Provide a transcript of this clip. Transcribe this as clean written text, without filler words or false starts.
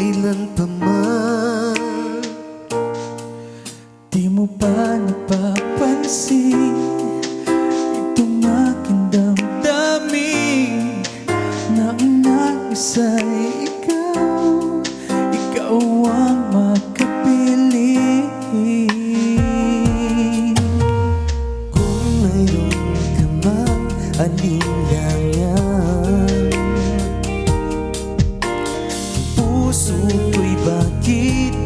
kailan pa man. Di mo pa napapansin itong aking damdamin, na ang nais ay ikaw, ikaw ang makapili. Kung mayroon ka mang alinlangan, puso ko'y bakit